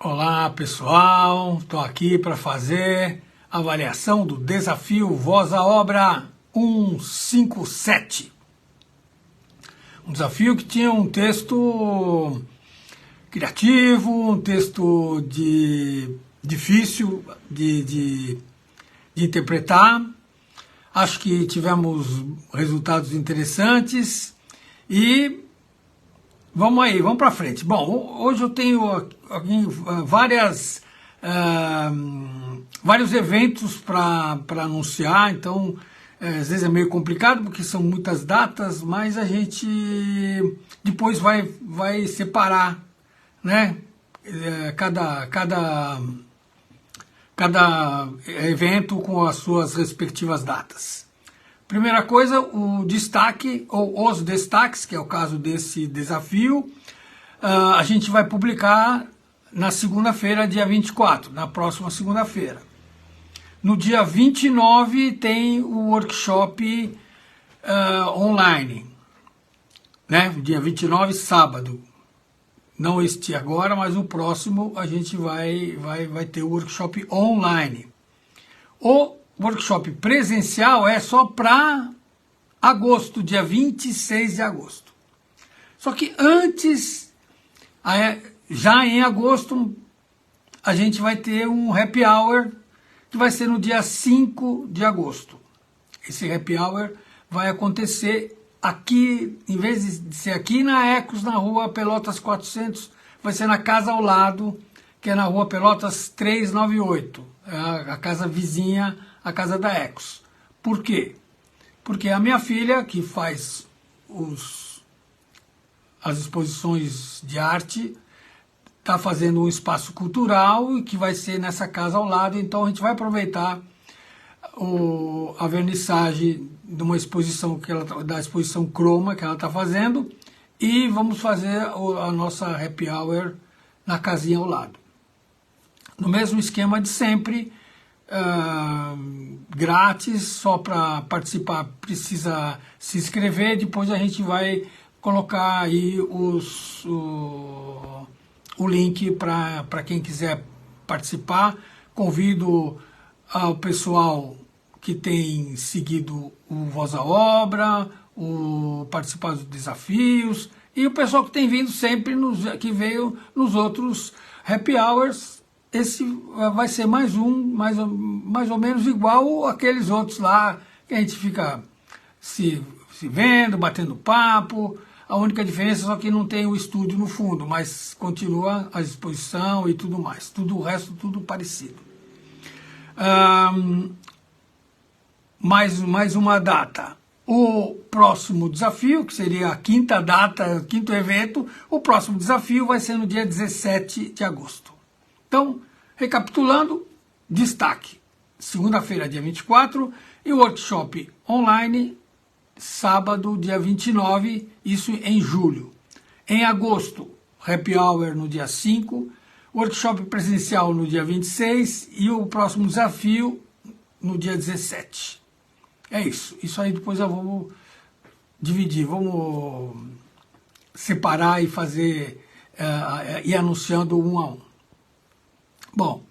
Olá pessoal, estou aqui para fazer a avaliação do desafio Voz à Obra 157. Um desafio que tinha um texto criativo, um texto difícil de interpretar. Acho que tivemos resultados interessantes e vamos aí, vamos para frente. Bom, hoje eu tenho aqui vários eventos para anunciar, então às vezes é meio complicado porque são muitas datas, mas a gente depois vai separar, né? Cada evento com as suas respectivas datas. Primeira coisa, o destaque, ou os destaques, que é o caso desse desafio, a gente vai publicar na segunda-feira, dia 24, na próxima segunda-feira. No dia 29 tem o workshop online, né? Dia 29, sábado. Não este agora, mas o próximo a gente vai ter o workshop online. O workshop presencial é só para agosto, dia 26 de agosto. Só que antes, já em agosto, a gente vai ter um happy hour, que vai ser no dia 5 de agosto. Esse happy hour vai acontecer aqui, em vez de ser aqui na Ecos, na rua Pelotas 400, vai ser na casa ao lado, que é na rua Pelotas 398, a casa vizinha, a casa da Ecos. Por quê? Porque a minha filha, que faz as exposições de arte, está fazendo um espaço cultural e que vai ser nessa casa ao lado, então a gente vai aproveitar a vernissagem de uma exposição da exposição Croma que ela está fazendo e vamos fazer a nossa happy hour na casinha ao lado. No mesmo esquema de sempre, grátis, só para participar precisa se inscrever, depois a gente vai colocar aí o link para quem quiser participar. Convido ao pessoal que tem seguido o Voz à Obra, o participar dos desafios, e o pessoal que tem vindo sempre, que veio nos outros happy hours. Esse vai ser mais ou menos igual àqueles outros lá, que a gente fica se vendo, batendo papo. A única diferença é só que não tem o estúdio no fundo, mas continua a exposição e tudo mais. Tudo o resto, tudo parecido. Mais uma data. O próximo desafio, que seria a quinta data, quinto evento, o próximo desafio vai ser no dia 17 de agosto. Então, recapitulando, destaque. Segunda-feira, dia 24, e o workshop online, sábado, dia 29, isso em julho. Em agosto, happy hour no dia 5, workshop presencial no dia 26 e o próximo desafio no dia 17. É isso. Isso aí depois eu vou dividir, vamos separar e fazer, ir anunciando um a um. Bom,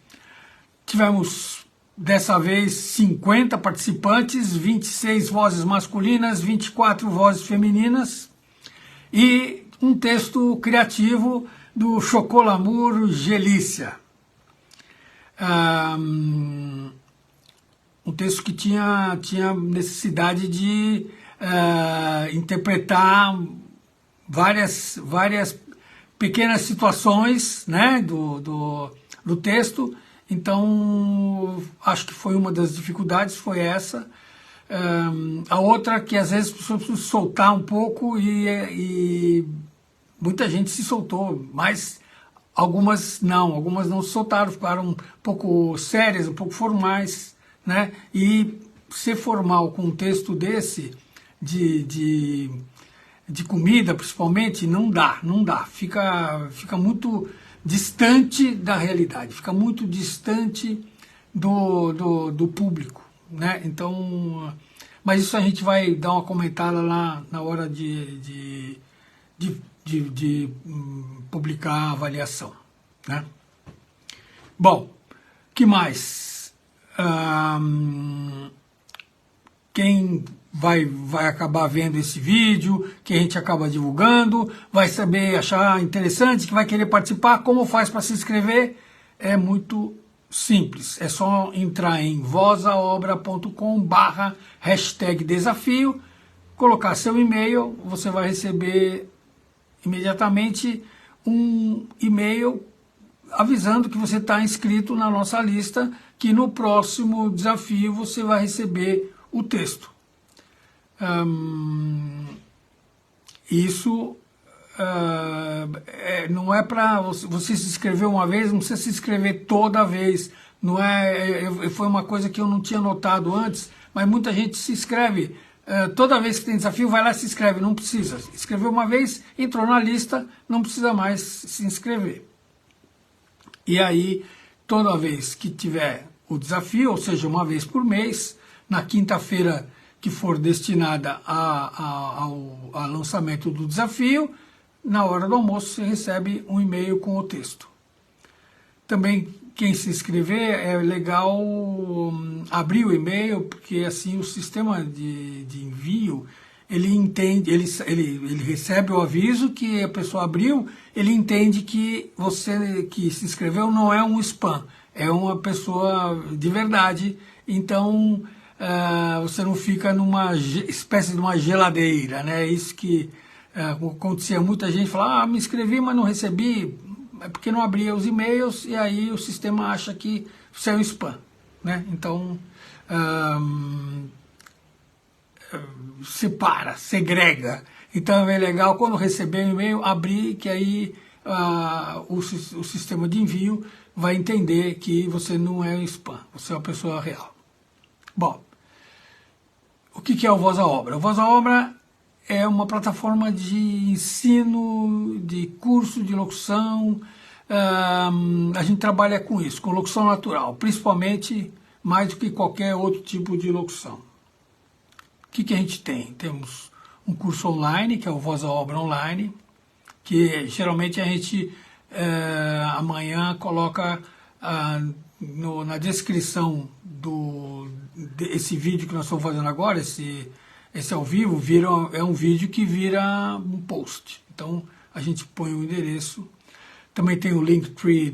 tivemos dessa vez 50 participantes, 26 vozes masculinas, 24 vozes femininas e um texto criativo do Chocolamour Gelícia. Um texto que tinha necessidade de interpretar várias pequenas situações, né, do texto. Então, acho que foi uma das dificuldades, foi essa. A outra que às vezes as pessoas precisam soltar um pouco e muita gente se soltou, mas algumas não se soltaram, ficaram um pouco sérias, um pouco formais, né? E ser formal com um texto desse, de comida principalmente, não dá, fica muito distante da realidade, fica muito distante do público, né? Então, mas isso a gente vai dar uma comentada lá na hora de publicar a avaliação, né? Bom, que mais? Quem vai acabar vendo esse vídeo, que a gente acaba divulgando, vai saber, achar interessante, que vai querer participar, como faz para se inscrever? É muito simples, é só entrar em vozaobra.com/desafio, colocar seu e-mail, você vai receber imediatamente um e-mail avisando que você está inscrito na nossa lista, que no próximo desafio você vai receber o texto. Isso não é para você se inscrever uma vez, não precisa se inscrever toda vez. Não foi uma coisa que eu não tinha notado antes, mas muita gente se inscreve. Toda vez que tem desafio, vai lá e se inscreve. Não precisa. Escreveu uma vez, entrou na lista, não precisa mais se inscrever. E aí, toda vez que tiver o desafio, ou seja, uma vez por mês, na quinta-feira que for destinada ao lançamento do desafio, na hora do almoço você recebe um e-mail com o texto. Também, quem se inscrever, é legal abrir o e-mail, porque assim o sistema de envio, ele entende, ele recebe o aviso que a pessoa abriu, ele entende que você que se inscreveu não é um spam, é uma pessoa de verdade, então você não fica numa espécie de uma geladeira, né? Isso que acontecia, muita gente fala, me inscrevi, mas não recebi, é porque não abria os e-mails, e aí o sistema acha que você é um spam, né? Então, separa, segrega. Então é legal quando receber um e-mail, abrir, que aí o sistema de envio vai entender que você não é um spam, você é uma pessoa real. Bom, o que é o Voz à Obra? O Voz à Obra é uma plataforma de ensino, de curso de locução. A gente trabalha com isso, com locução natural, principalmente mais do que qualquer outro tipo de locução. O que a gente tem? Temos um curso online, que é o Voz à Obra Online, que geralmente a gente amanhã coloca na descrição desse vídeo que nós estamos fazendo agora, esse ao vivo, é um vídeo que vira um post. Então a gente põe o endereço. Também tem o Linktree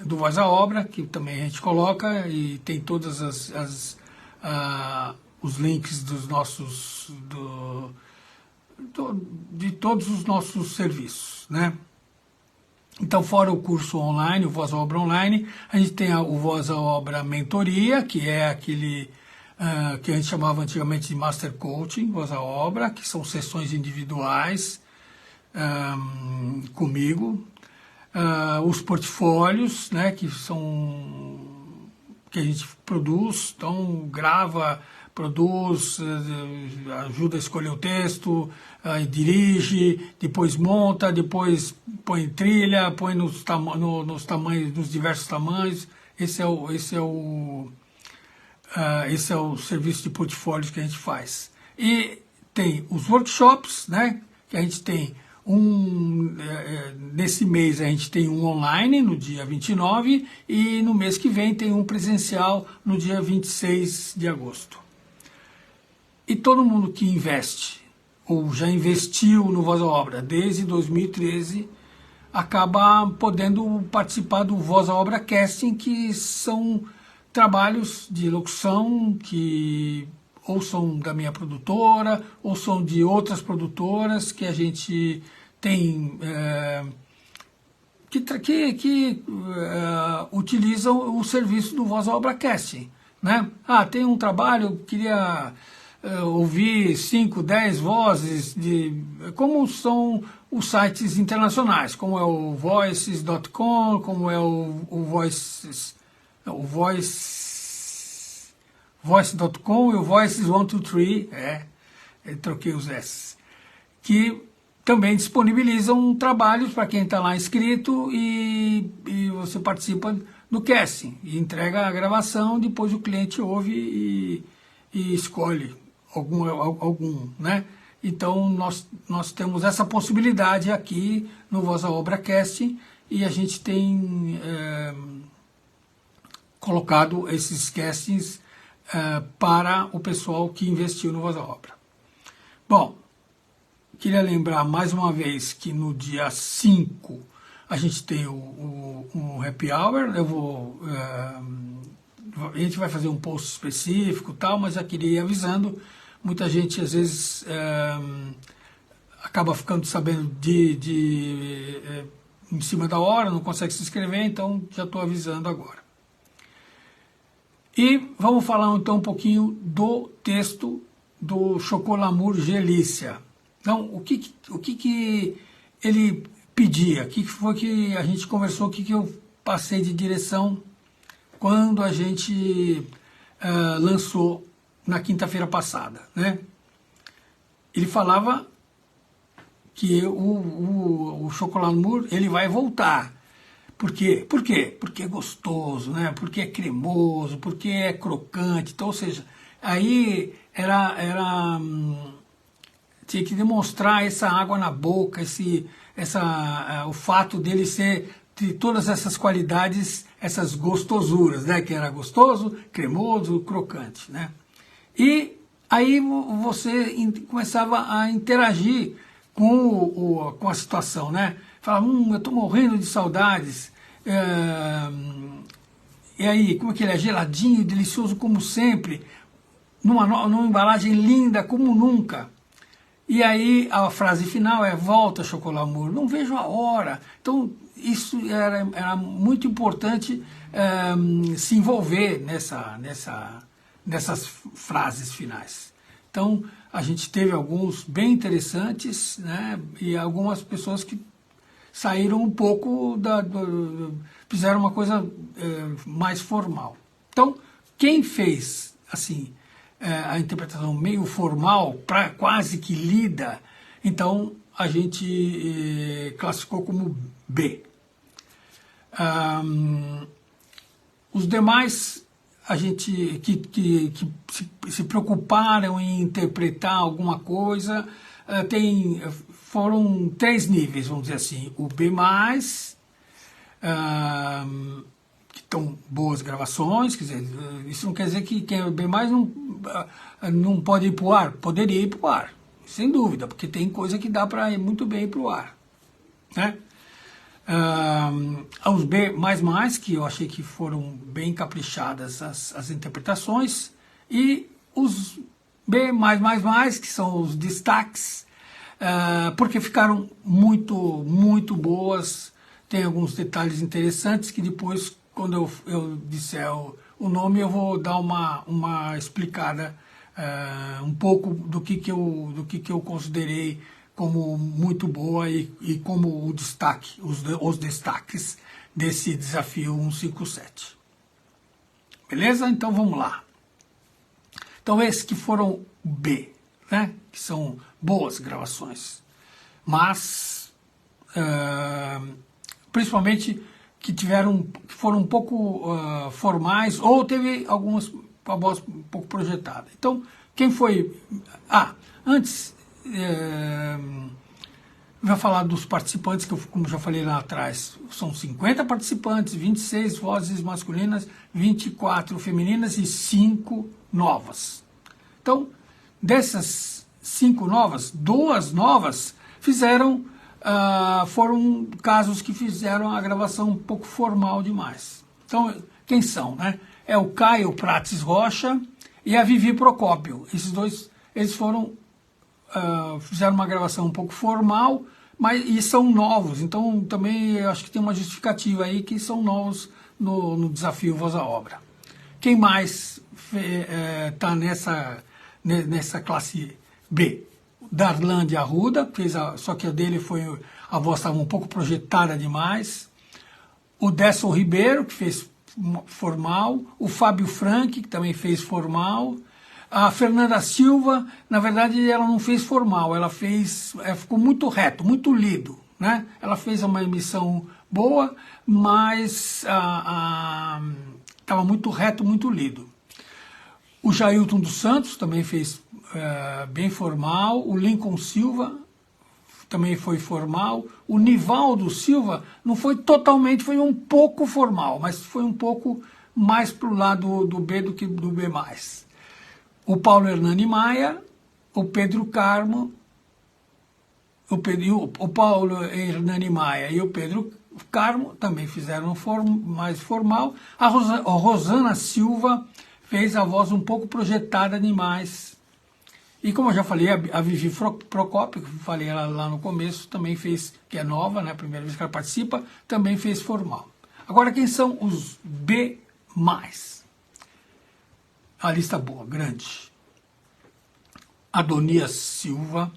do Voz à Obra, que também a gente coloca, e tem todas os links dos nossos de todos os nossos serviços, né? Então, fora o curso online, o Voz à Obra Online, a gente tem o Voz à Obra Mentoria, que é aquele que a gente chamava antigamente de Master Coaching, Voz à Obra, que são sessões individuais comigo. Os portfólios, né, que a gente produz, então grava, produz, ajuda a escolher o texto, dirige, depois monta, depois põe trilha, põe nos tamanhos, nos diversos tamanhos. Esse é o serviço de portfólios que a gente faz. E tem os workshops, né, que a gente tem nesse mês a gente tem um online no dia 29 e no mês que vem tem um presencial no dia 26 de agosto. E todo mundo que investe ou já investiu no Voz à Obra desde 2013 acaba podendo participar do Voz à Obra Casting, que são trabalhos de locução que ou são da minha produtora, ou são de outras produtoras que a gente tem, que utilizam o serviço do Voz à Obra Casting, né? Tem um trabalho, queria ouvir 5, 10 vozes, como são os sites internacionais, como é o Voices.com, como é o Voice.com e o Voices 123, troquei os S, que também disponibilizam trabalhos para quem está lá inscrito e você participa do casting e entrega a gravação, depois o cliente ouve e escolhe algum, né? Então nós temos essa possibilidade aqui no Voz à Obra Casting, e a gente tem colocado esses castings para o pessoal que investiu no Voz da Obra. Bom, queria lembrar mais uma vez que no dia 5 a gente tem um happy hour. A gente vai fazer um post específico e tal, mas já queria ir avisando. Muita gente às vezes acaba ficando sabendo em cima da hora, não consegue se inscrever, então já estou avisando agora. E vamos falar então um pouquinho do texto do Chocolamour Gelícia. Então, o que ele pedia? O que foi que a gente conversou? O que eu passei de direção quando a gente lançou na quinta-feira passada, né? Ele falava que o Chocolamour ele vai voltar. Por quê? Por quê? Porque é gostoso, né? Porque é cremoso, porque é crocante. Então, ou seja, aí tinha que demonstrar essa água na boca, o fato dele de todas essas qualidades, essas gostosuras, né? Que era gostoso, cremoso, crocante, né? E aí você começava a interagir com a situação, né? Falava, eu estou morrendo de saudades. E aí, como é que ele é? Geladinho, delicioso como sempre, numa embalagem linda como nunca. E aí a frase final é: volta, Chocolamour, não vejo a hora. Então isso era muito importante se envolver nessas frases finais. Então a gente teve alguns bem interessantes, né? E algumas pessoas que saíram um pouco fizeram uma coisa mais formal. Então, quem fez assim a interpretação meio formal, quase que lida, então a gente classificou como B. Os demais, a gente que se preocuparam em interpretar alguma coisa, foram 3 níveis, vamos dizer assim. O B+, que estão boas gravações, quer dizer, isso não quer dizer que quem é B+, não pode ir para o ar. Poderia ir para o ar, sem dúvida, porque tem coisa que dá para ir muito bem para o ar, né? Os B++, que eu achei que foram bem caprichadas as interpretações, e os B++, que são os destaques, porque ficaram muito, muito boas. Tem alguns detalhes interessantes que depois, quando eu disser o nome, eu vou dar uma explicada um pouco do que eu considerei como muito boa e como o destaque, os destaques desse desafio 157. Beleza? Então vamos lá. Então esses que foram B, né? Que são boas gravações, mas principalmente que foram um pouco formais, ou teve algumas com a voz um pouco projetada. Então, quem foi... antes, vai falar dos participantes, que eu, como já falei lá atrás, são 50 participantes, 26 vozes masculinas, 24 femininas e 5 novas. Então, dessas 5 novas, 2 novas foram casos que fizeram a gravação um pouco formal demais. Então, quem são, né? É o Caio Prates Rocha e a Vivi Procópio. Esses dois, eles fizeram uma gravação um pouco formal, e são novos. Então, também eu acho que tem uma justificativa aí que são novos no desafio Voz à Obra. Quem mais está nessa classe B? Darlan de Arruda, só que a dele a voz estava um pouco projetada demais. O Desson Ribeiro, que fez formal. O Fábio Frank, que também fez formal. A Fernanda Silva, na verdade, ela não fez formal, ficou muito reto, muito lido, né? Ela fez uma emissão boa, mas estava muito reto, muito lido. O Jailton dos Santos também fez bem formal. O Lincoln Silva também foi formal. O Nivaldo Silva não foi totalmente, foi um pouco formal, mas foi um pouco mais para o lado do B do que do B+. O Paulo Hernani Maia, o Pedro Carmo, o Paulo Hernani Maia e o Pedro Carmo também fizeram mais formal. A Rosana Silva fez a voz um pouco projetada demais. E como eu já falei, a Vivi Procópio, que falei ela lá no começo, também fez, que é nova, né, a primeira vez que ela participa, também fez formal. Agora, quem são os B+? A lista boa, grande. Adonias Silva,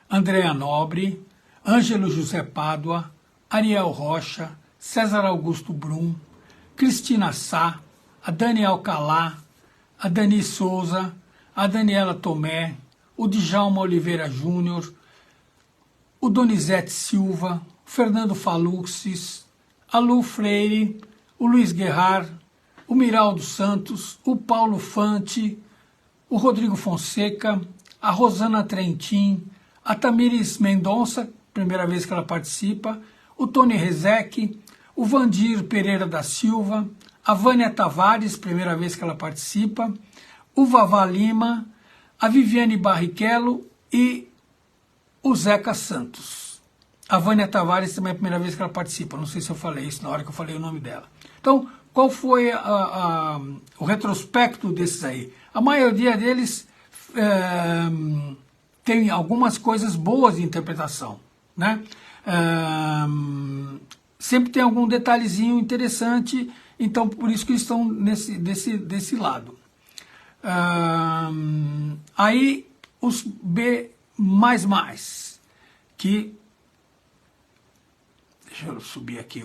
Andréa Nobre, Ângelo José Pádua, Ariel Rocha, César Augusto Brum, Cristina Sá, a Dani Alcalá, a Dani Souza, a Daniela Tomé, o Djalma Oliveira Júnior, o Donizete Silva, o Fernando Faluxis, a Lu Freire, o Luiz Guerrar, o Miraldo Santos, o Paulo Fante, o Rodrigo Fonseca, a Rosana Trentin, a Tamires Mendonça, primeira vez que ela participa, o Tony Rezec, o Vandir Pereira da Silva, a Vânia Tavares, primeira vez que ela participa, o Vavá Lima, a Viviane Barrichello e o Zeca Santos. A Vânia Tavares também é a primeira vez que ela participa, não sei se eu falei isso na hora que eu falei o nome dela. Então, qual foi o retrospecto desses aí? A maioria deles tem algumas coisas boas de interpretação, né? Sempre tem algum detalhezinho interessante, então por isso que estão desse lado. Aí os B++, que... Deixa eu subir aqui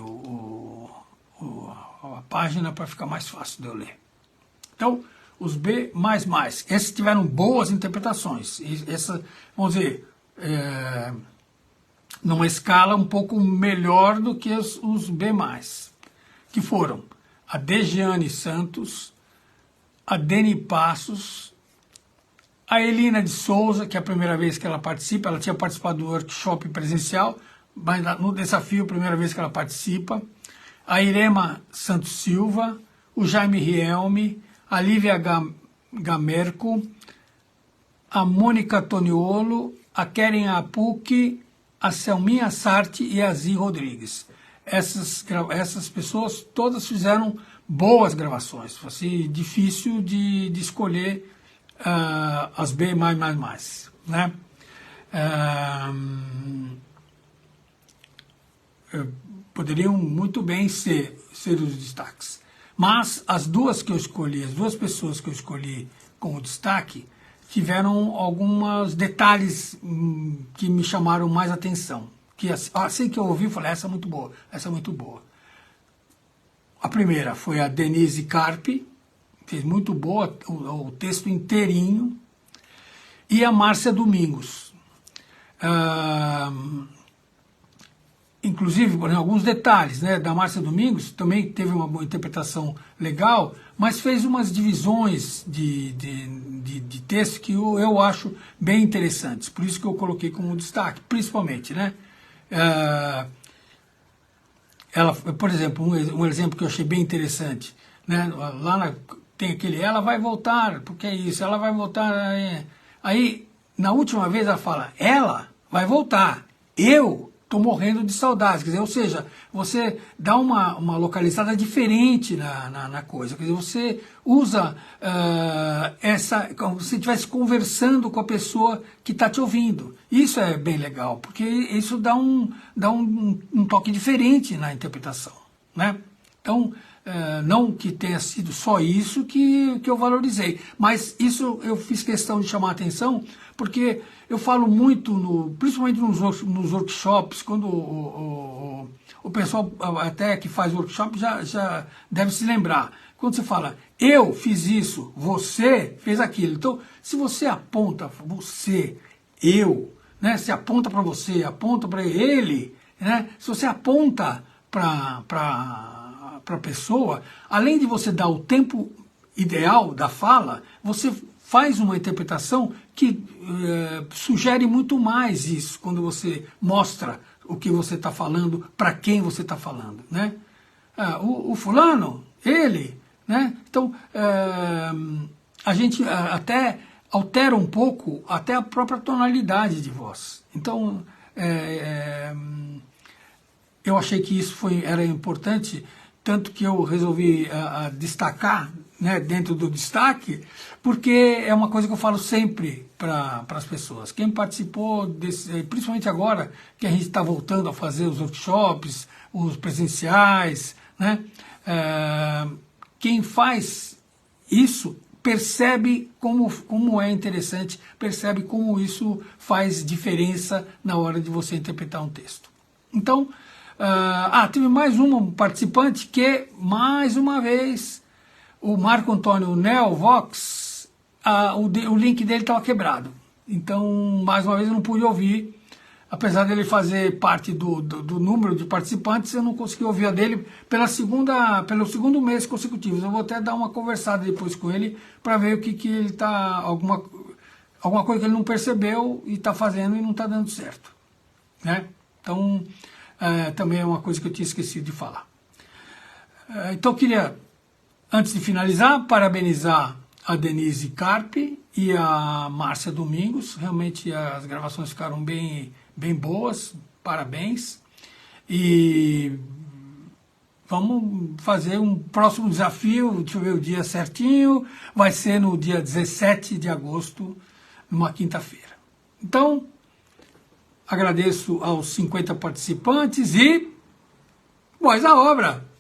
a página para ficar mais fácil de eu ler. Então, os B++, esses tiveram boas interpretações. Essa, vamos dizer, numa escala um pouco melhor do que os B+, que foram a Dejiane Santos, a Deni Passos, a Elina de Souza, que é a primeira vez que ela participa, ela tinha participado do workshop presencial, mas no desafio, primeira vez que ela participa, a Irema Santos Silva, o Jaime Rielme, a Lívia Gamerco, a Mônica Toniolo, a Keren Apuc, a Selminha Sarti e a Zi Rodrigues. Essas pessoas todas fizeram boas gravações. Foi difícil de escolher as B++, né? Poderiam muito bem ser os destaques. Mas as duas pessoas que eu escolhi como destaque, tiveram alguns detalhes que me chamaram mais atenção. Que assim que eu ouvi, eu falei, essa é muito boa, essa é muito boa. A primeira foi a Denise Carpe, fez muito boa o texto inteirinho, e a Márcia Domingos. Inclusive, por exemplo, alguns detalhes, né, da Márcia Domingos, também teve uma boa interpretação legal, mas fez umas divisões de texto que eu acho bem interessantes, por isso que eu coloquei como destaque, principalmente, né? Ela, por exemplo, um exemplo que eu achei bem interessante, né? Tem aquele, ela vai voltar, porque é isso, ela vai voltar. Aí, na última vez, ela fala, ela vai voltar, eu estou morrendo de saudades, quer dizer, ou seja, você dá uma localizada diferente na coisa, quer dizer, você usa como se estivesse conversando com a pessoa que está te ouvindo. Isso é bem legal, porque isso dá um toque diferente na interpretação, né? Então, não que tenha sido só isso que eu valorizei, mas isso eu fiz questão de chamar a atenção, porque eu falo muito, principalmente nos workshops, quando o pessoal até que faz workshop já deve se lembrar. Quando você fala, eu fiz isso, você fez aquilo. Então, se você aponta você, eu, né, se aponta para você, aponta para ele, né, se você aponta para a pessoa, além de você dar o tempo ideal da fala, você faz uma interpretação que sugere muito mais isso, quando você mostra o que você está falando, para quem você está falando, né? O fulano, ele, né? Então, a gente até altera um pouco até a própria tonalidade de voz. Então, eu achei que isso era importante, tanto que eu resolvi destacar, né, dentro do destaque, porque é uma coisa que eu falo sempre para as pessoas. Quem participou desse, principalmente agora que a gente está voltando a fazer os workshops, os presenciais, né, quem faz isso percebe como é interessante, percebe como isso faz diferença na hora de você interpretar um texto. Então, teve mais um participante que, mais uma vez, o Marco Antônio Nel Vox, o link dele estava quebrado. Então, mais uma vez, eu não pude ouvir. Apesar dele fazer parte do número de participantes, eu não consegui ouvir a dele pelo segundo mês consecutivo. Eu vou até dar uma conversada depois com ele para ver o que ele está, alguma coisa que ele não percebeu e está fazendo e não está dando certo, né? Então, também é uma coisa que eu tinha esquecido de falar. Então, eu queria, antes de finalizar, parabenizar a Denise Carpe e a Márcia Domingos. Realmente as gravações ficaram bem boas, parabéns. E vamos fazer um próximo desafio, deixa eu ver o dia certinho, vai ser no dia 17 de agosto, numa quinta-feira. Então, agradeço aos 50 participantes e boas à obra!